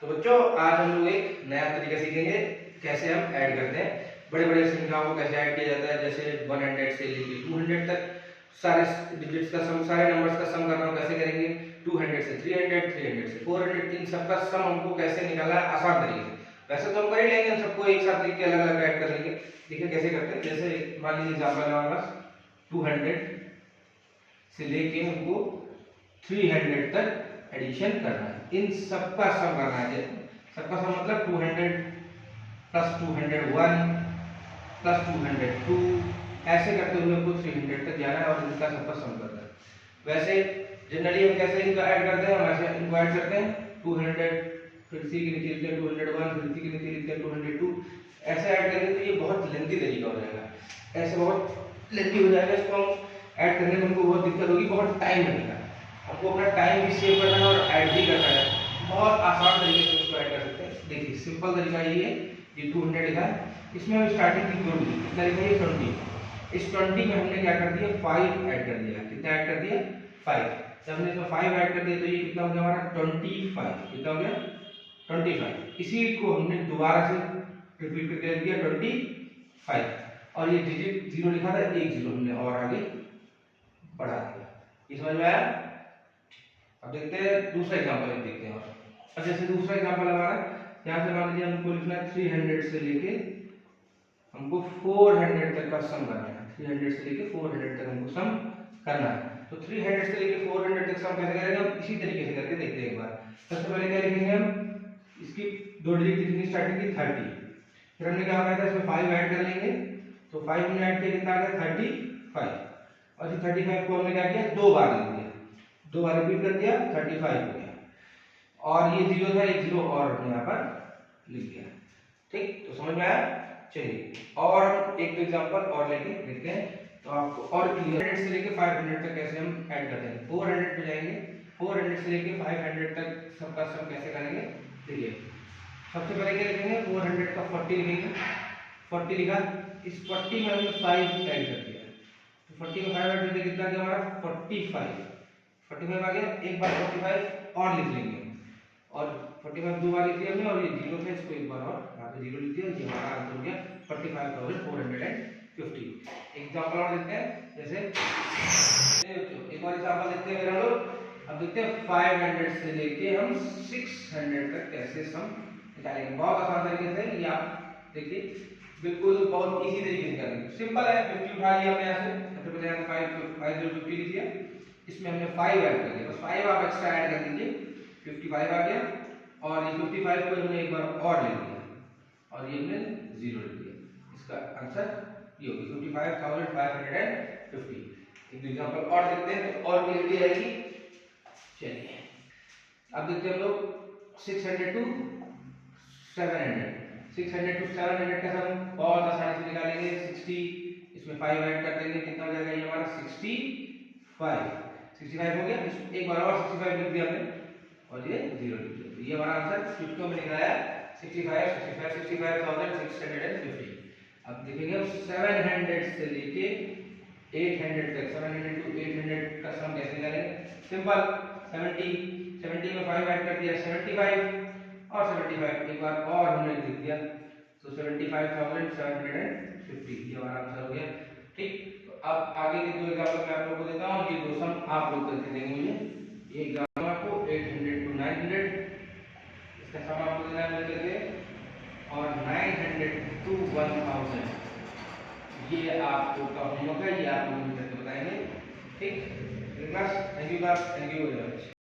तो बच्चों आज हम लोग एक नया तरीका सीखेंगे कैसे हम ऐड करते हैं, बड़े बड़े संख्याओं को कैसे ऐड किया जाता है। जैसे 100 से लेके 200 तक सारे डिजिट्स का सम, सारे नंबर्स का सम करना हो कैसे करेंगे। 200 से 300, 300 से 400, इन सबका सम हमको कैसे निकालना है आसान तरीके से। वैसे तो हम कर ही लेंगे, हम सबको एक साथ लिख के अलग अलग ऐड कर लेंगे। देखिए कैसे करते हैं। जैसे मान लीजिए एग्जाम्पल है हमारे पास 200 से लेके हमको 300 तक एडिशन करना है, इन सबका सम करना है। सबका सम मतलब 200 प्लस 201 प्लस 202 ऐसे करते हुए हमको 300 तक जाना है और इनका सबका सम करना है। वैसे जनरली हम कैसे इनको ऐड करते हैं, हम ऐसे इनको ऐड करते हैं 200 फिर सी के नीचे लिखते हैं 201 फिर सी के नीचे लिखते हैं 202 ऐसे ऐड करेंगे तो ये बहुत लेंथी तरीका हो जाएगा। ऐसे बहुत लेंथी हो जाएगा, इसको हम ऐड करने में हमको बहुत दिक्कत होगी, बहुत टाइम लगेगा। हमको अपना टाइम भी सेव करना है और ऐड भी करना है। बहुत आसान तरीके से इसको ऐड कर सकते हैं। देखिए सिंपल तरीका ये है, ये 200 लिखा है, इसमें हम स्टार्टिंग की जोड़ दी कितना लिखा है 20। इस 20 में हमने क्या कर दिया 5 ऐड कर दिया। कितना ऐड कर दिया 5। जब हमने इसमें 5 ऐड कर दिया तो ये कितना हो गया हमारा 25। कितना हो गया 25। इसी को हमने दोबारा से रिपीट करके लिख दिया 25 और ये डिजिट 0 लिखा था, एक 0 हमने और आगे बढ़ा दिया। ये समझ में आया। अब देखते हैं दूसरा एग्जांपल देखते हैं। और अब जैसे दूसरा एग्जांपल हमारा यहाँ से मान लीजिए हमको लिखना है 300 से लेके हमको 400 तक का सम करना है। 300 से लेके 400 तक हमको सम करना है। तो 300 से लेके 400 तक सम कैसे करेंगे, हम इसी तरीके से करके देखते हैं एक बार। सबसे पहले क्या लिखेंगे हम, इसकी दो डिजिट लिखेंगे स्टार्टिंग की 30। फिर हमने क्या कहा था इसमें 5 ऐड कर लेंगे, तो 5 हमने ऐड किया कितना आ गया 35। और इस 35 को हमने क्या किया दो बार लिख दिया, दो बार रिपीट कर दिया 35 हो गया। और ये 0 था, एक 0 और हमने यहाँ पर लिख दिया। ठीक, तो समझ में आया। चलिए और एक एग्जांपल और लेके देखते हैं तो आपको और क्लियर। 100 से लेके 500 तक कैसे हम ऐड करते हैं। 400 पे जाएंगे, 400 से लेके 500 तक सबका सम कैसे करेंगे। देखिए सबसे पहले क्या लिखेंगे 400 का 40 लिखेंगे। 40 लिखा, इस 40 में हमने 5 ऐड कर दिया, तो 40 में 5 ऐड कर दिया कितना गया हमारा 45 आ गया। एक बार 45 और लिख लेंगे और 45 दो बार लिख लिया हमने और ये 0 था, इसको एक बार और यहाँ पे 0 लिख दिया। ये हमारा आंसर हो गया 45,450। एग्जांपल और देखते हैं। जैसे एक और एग्जांपल देखते हैं मेरा लोग। अब देखते हैं 500 से लेके हम 600 तक कैसे सम निकालेंगे। बहुत आसान तरीके से, ये आप देखिए बिल्कुल बहुत इजी तरीके से करेंगे। सिंपल है, 50 उठा लिया हमने यहाँ से। सबसे पहले हमने 50 लिख दिया, इसमें हमने 5 ऐड कर दिया, बस 5 आप एक्स्ट्रा ऐड कर दीजिए, 55 आ गया। और ये 55 को हमने एक बार और लिख दिया और ये हमने 0 लिख दिया। इसका आंसर ये होगी 55,550। एक एग्जांपल और देखते हैं तो और क्लियरिटी आएगी। चलिए अब देखते हैं हम लोग 600 टू 700। 600 टू 700 का सम बहुत आसानी से निकालेंगे। 60 इसमें 5 ऐड कर देंगे, कितना हो जाएगा ये हमारा 65 हो गया। एक बार और 65 लिख दिया हमने और ये 0 लिख दिया। तो ये हमारा आंसर फिफ्थ में निकला 65,650। अब देखेंगे हम 700 से लेके 800 तक, 700 टू 800 का सम कैसे निकालेंगे। सिंपल, 70 में 5 ऐड कर दिया 75 और 75 एक बार और हमने लिख दिया, तो 75,750 ये हमारा आंसर हो गया। ठीक, तो अब आगे के दो एग्जांपल मैं आप लोगों को देता हूँ, ये दो सम आप लोग करके देंगे मुझे। ये एग्जांपल आपको 800 टू 900 इसका सम आपको देना है मिलकर और 900 टू 1000 ये आपको का होमवर्क है, ये आप लोग मुझे करके बताएंगे। ठीक, thank you class, thank you very much.